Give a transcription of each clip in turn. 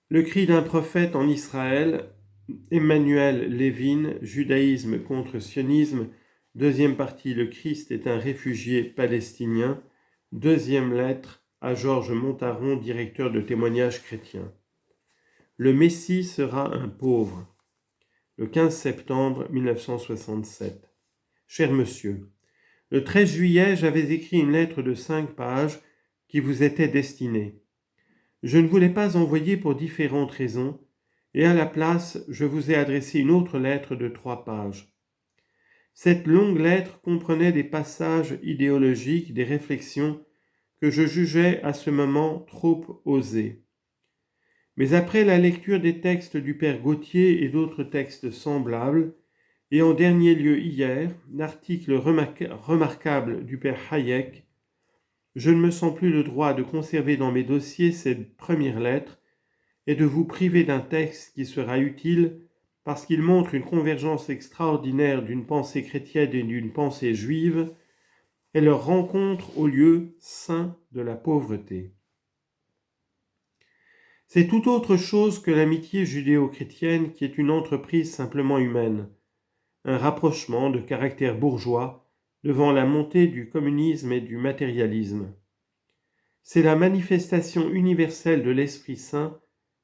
Le cri d'un prophète en Israël, Emmanuel Levin, Judaïsme contre sionisme, deuxième partie, le Christ est un réfugié palestinien, deuxième lettre à Georges Montaron, directeur de témoignages chrétiens. Le Messie sera un pauvre. Le 15 septembre 1967. Cher monsieur, le 13 juillet, j'avais écrit une lettre de 5 pages qui vous était destinée. Je ne voulais pas envoyer pour différentes raisons, et à la place, je vous ai adressé une autre lettre de 3 pages. Cette longue lettre comprenait des passages idéologiques, des réflexions que je jugeais à ce moment trop osées. Mais après la lecture des textes du père Gautier et d'autres textes semblables, et en dernier lieu hier, l'article remarquable du père Hayek, je ne me sens plus le droit de conserver dans mes dossiers cette première lettre et de vous priver d'un texte qui sera utile parce qu'il montre une convergence extraordinaire d'une pensée chrétienne et d'une pensée juive et leur rencontre au lieu saint de la pauvreté. C'est tout autre chose que l'amitié judéo-chrétienne qui est une entreprise simplement humaine, un rapprochement de caractère bourgeois devant la montée du communisme et du matérialisme. C'est la manifestation universelle de l'Esprit Saint,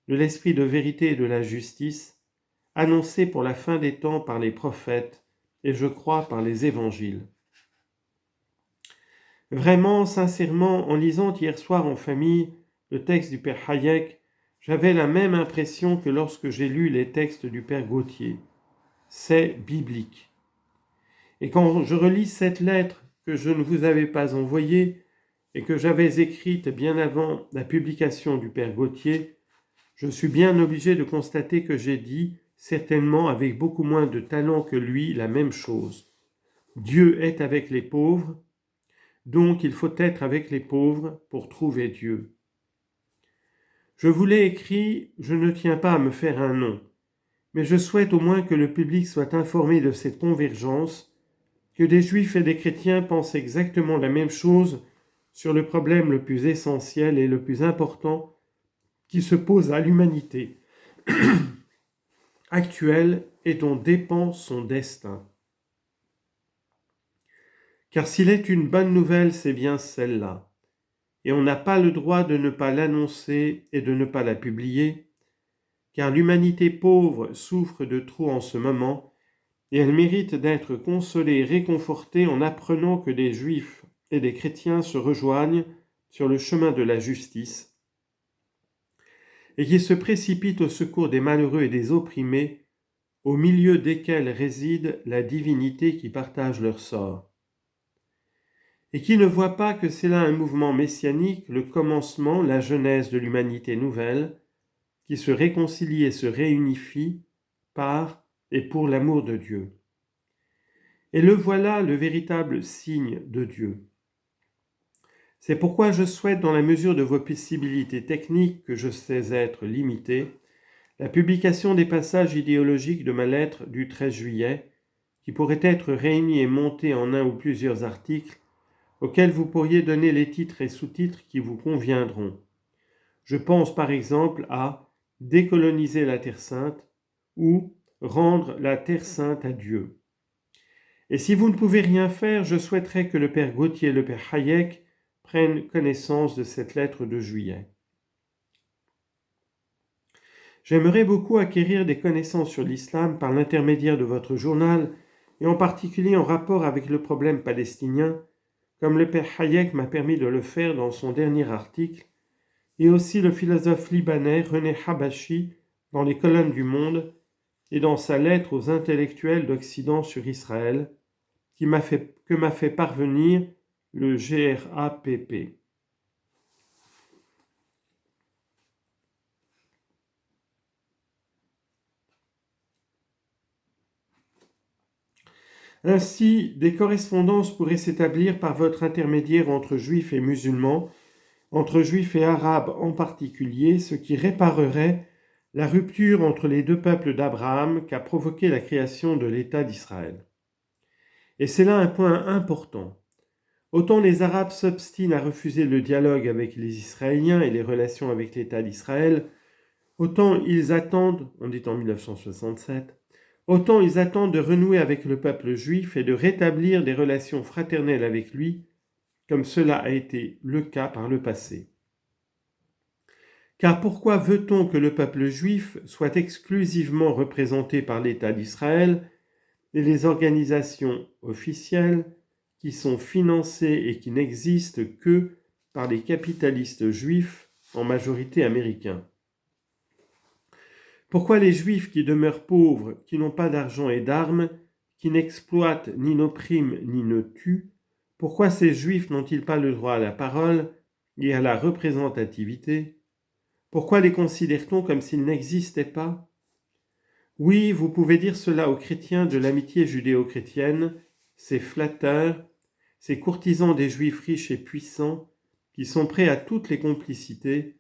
de l'esprit de vérité et de la justice, annoncée pour la fin des temps par les prophètes et je crois par les évangiles. Vraiment, sincèrement, en lisant hier soir en famille le texte du père Hayek, j'avais la même impression que lorsque j'ai lu les textes du père Gautier. C'est biblique. Et quand je relis cette lettre que je ne vous avais pas envoyée et que j'avais écrite bien avant la publication du père Gautier, je suis bien obligé de constater que j'ai dit, certainement avec beaucoup moins de talent que lui, la même chose. Dieu est avec les pauvres, donc il faut être avec les pauvres pour trouver Dieu. Je vous l'ai écrit, je ne tiens pas à me faire un nom, mais je souhaite au moins que le public soit informé de cette convergence, que des juifs et des chrétiens pensent exactement la même chose sur le problème le plus essentiel et le plus important qui se pose à l'humanité actuelle et dont dépend son destin. Car s'il est une bonne nouvelle, c'est bien celle-là. Et on n'a pas le droit de ne pas l'annoncer et de ne pas la publier, car l'humanité pauvre souffre de trop en ce moment, et elle mérite d'être consolée et réconfortée en apprenant que des juifs et des chrétiens se rejoignent sur le chemin de la justice, et qui se précipitent au secours des malheureux et des opprimés, au milieu desquels réside la divinité qui partage leur sort. Et qui ne voit pas que c'est là un mouvement messianique, le commencement, la genèse de l'humanité nouvelle, qui se réconcilie et se réunifie par et pour l'amour de Dieu. Et le voilà le véritable signe de Dieu. C'est pourquoi je souhaite, dans la mesure de vos possibilités techniques que je sais être limitées, la publication des passages idéologiques de ma lettre du 13 juillet, qui pourraient être réunis et montés en un ou plusieurs articles, auxquels vous pourriez donner les titres et sous-titres qui vous conviendront. Je pense par exemple à « Décoloniser la Terre Sainte » ou « Rendre la Terre Sainte à Dieu ». Et si vous ne pouvez rien faire, je souhaiterais que le père Gautier et le père Hayek prennent connaissance de cette lettre de juillet. J'aimerais beaucoup acquérir des connaissances sur l'islam par l'intermédiaire de votre journal, et en particulier en rapport avec le problème palestinien, comme le père Hayek m'a permis de le faire dans son dernier article, et aussi le philosophe libanais René Habashi dans les colonnes du Monde et dans sa lettre aux intellectuels d'Occident sur Israël, que m'a fait parvenir le GRAPP. Ainsi, des correspondances pourraient s'établir par votre intermédiaire entre juifs et musulmans, entre juifs et arabes en particulier, ce qui réparerait la rupture entre les deux peuples d'Abraham qu'a provoqué la création de l'État d'Israël. Et c'est là un point important. Autant les Arabes s'obstinent à refuser le dialogue avec les Israéliens et les relations avec l'État d'Israël, Autant ils attendent, on dit en 1967, autant ils attendent de renouer avec le peuple juif et de rétablir des relations fraternelles avec lui, comme cela a été le cas par le passé. Car pourquoi veut-on que le peuple juif soit exclusivement représenté par l'État d'Israël et les organisations officielles qui sont financées et qui n'existent que par les capitalistes juifs, en majorité américains? Pourquoi les Juifs qui demeurent pauvres, qui n'ont pas d'argent et d'armes, qui n'exploitent ni n'oppriment ni ne tuent, pourquoi ces Juifs n'ont-ils pas le droit à la parole et à la représentativité? Pourquoi les considère-t-on comme s'ils n'existaient pas? Oui, vous pouvez dire cela aux chrétiens de l'amitié judéo-chrétienne, ces flatteurs, ces courtisans des Juifs riches et puissants, qui sont prêts à toutes les complicités,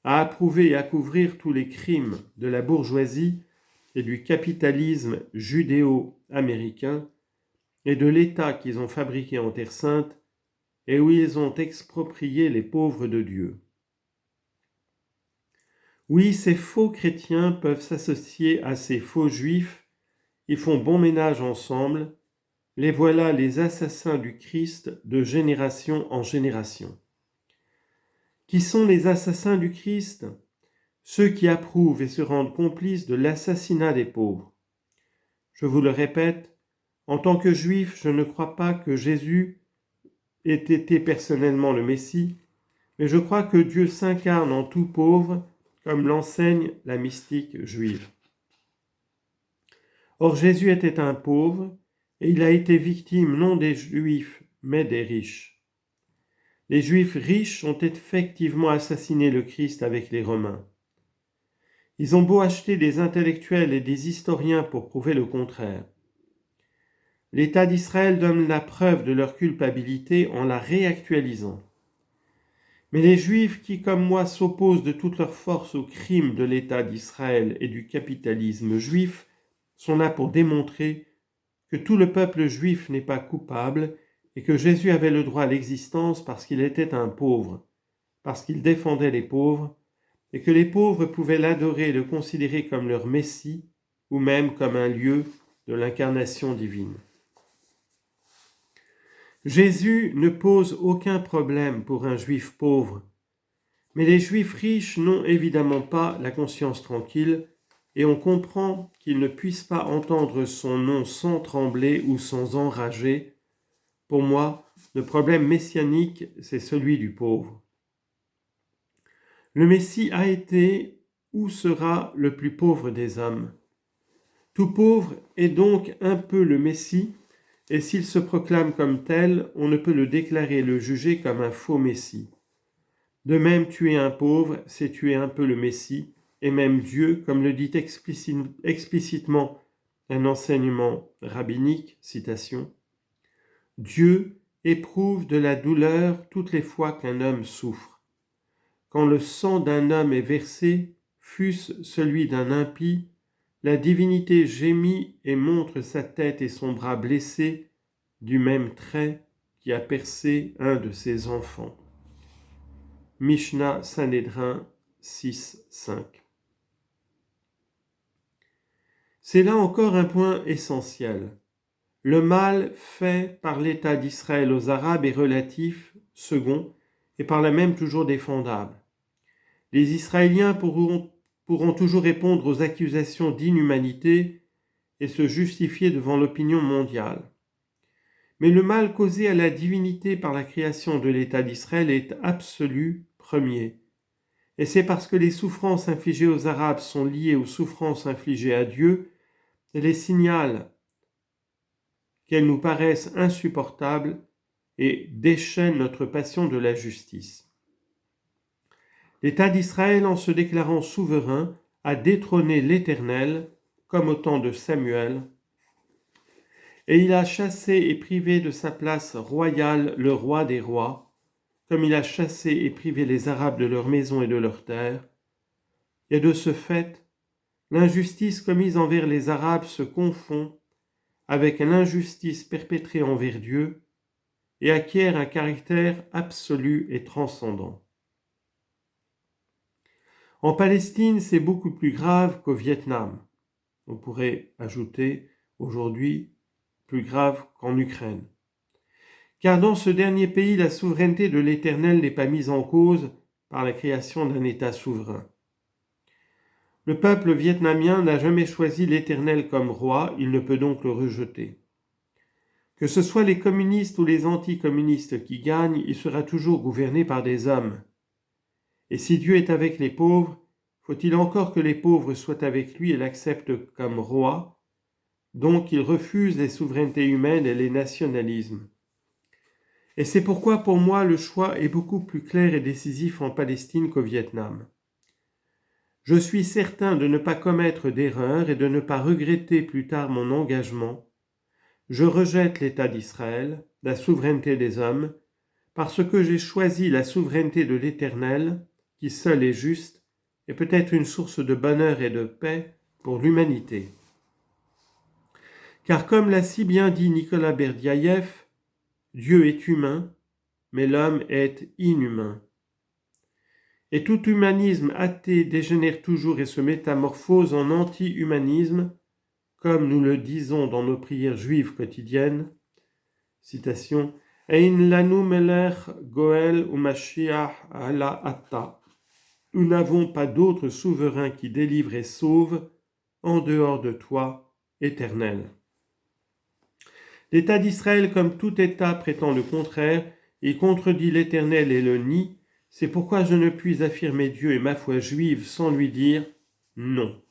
à approuver et à couvrir tous les crimes de la bourgeoisie et du capitalisme judéo-américain et de l'État qu'ils ont fabriqué en Terre Sainte et où ils ont exproprié les pauvres de Dieu. Oui, ces faux chrétiens peuvent s'associer à ces faux juifs, ils font bon ménage ensemble, les voilà les assassins du Christ de génération en génération. Qui sont les assassins du Christ? Ceux qui approuvent et se rendent complices de l'assassinat des pauvres. Je vous le répète, en tant que juif, je ne crois pas que Jésus ait été personnellement le Messie, mais je crois que Dieu s'incarne en tout pauvre, comme l'enseigne la mystique juive. Or Jésus était un pauvre, et il a été victime non des Juifs, mais des riches. Les Juifs riches ont effectivement assassiné le Christ avec les Romains. Ils ont beau acheter des intellectuels et des historiens pour prouver le contraire. L'État d'Israël donne la preuve de leur culpabilité en la réactualisant. Mais les Juifs qui, comme moi, s'opposent de toute leur force aux crimes de l'État d'Israël et du capitalisme juif, sont là pour démontrer que tout le peuple juif n'est pas coupable et que Jésus avait le droit à l'existence parce qu'il était un pauvre, parce qu'il défendait les pauvres, et que les pauvres pouvaient l'adorer et le considérer comme leur Messie, ou même comme un lieu de l'incarnation divine. Jésus ne pose aucun problème pour un juif pauvre, mais les juifs riches n'ont évidemment pas la conscience tranquille, et on comprend qu'ils ne puissent pas entendre son nom sans trembler ou sans enrager. Pour moi, le problème messianique, c'est celui du pauvre. Le Messie a été ou sera le plus pauvre des hommes. Tout pauvre est donc un peu le Messie, et s'il se proclame comme tel, on ne peut le déclarer et le juger comme un faux Messie. De même, tuer un pauvre, c'est tuer un peu le Messie, et même Dieu, comme le dit explicitement un enseignement rabbinique, citation, « Dieu éprouve de la douleur toutes les fois qu'un homme souffre. Quand le sang d'un homme est versé, fût-ce celui d'un impie, la divinité gémit et montre sa tête et son bras blessés du même trait qui a percé un de ses enfants. » Mishnah Sanhédrin 6.5. C'est là encore un point essentiel. Le mal fait par l'État d'Israël aux Arabes est relatif, second, et par là même toujours défendable. Les Israéliens pourront toujours répondre aux accusations d'inhumanité et se justifier devant l'opinion mondiale. Mais le mal causé à la divinité par la création de l'État d'Israël est absolu, premier. Et c'est parce que les souffrances infligées aux Arabes sont liées aux souffrances infligées à Dieu, et les signale qu'elles nous paraissent insupportables et déchaînent notre passion de la justice. L'État d'Israël, en se déclarant souverain, a détrôné l'Éternel, comme au temps de Samuel, et il a chassé et privé de sa place royale le roi des rois, comme il a chassé et privé les Arabes de leur maison et de leurs terres. Et de ce fait, l'injustice commise envers les Arabes se confond avec l'injustice perpétrée envers Dieu et acquiert un caractère absolu et transcendant. En Palestine, c'est beaucoup plus grave qu'au Vietnam. On pourrait ajouter aujourd'hui plus grave qu'en Ukraine. Car dans ce dernier pays, la souveraineté de l'Éternel n'est pas mise en cause par la création d'un État souverain. Le peuple vietnamien n'a jamais choisi l'Éternel comme roi, il ne peut donc le rejeter. Que ce soit les communistes ou les anticommunistes qui gagnent, il sera toujours gouverné par des hommes. Et si Dieu est avec les pauvres, faut-il encore que les pauvres soient avec lui et l'acceptent comme roi, donc il refuse les souverainetés humaines et les nationalismes. Et c'est pourquoi pour moi le choix est beaucoup plus clair et décisif en Palestine qu'au Vietnam. Je suis certain de ne pas commettre d'erreur et de ne pas regretter plus tard mon engagement. Je rejette l'État d'Israël, la souveraineté des hommes, parce que j'ai choisi la souveraineté de l'Éternel, qui seul est juste, et peut être une source de bonheur et de paix pour l'humanité. Car comme l'a si bien dit Nicolas Berdyaev, Dieu est humain, mais l'homme est inhumain. Et tout humanisme athée dégénère toujours et se métamorphose en anti-humanisme, comme nous le disons dans nos prières juives quotidiennes. Citation « Ein lanu melech goel umashiach ala ata » Nous n'avons pas d'autre souverain qui délivre et sauve en dehors de toi, Éternel. L'État d'Israël, comme tout État, prétend le contraire et contredit l'Éternel et le nie. C'est pourquoi je ne puis affirmer Dieu et ma foi juive sans lui dire non.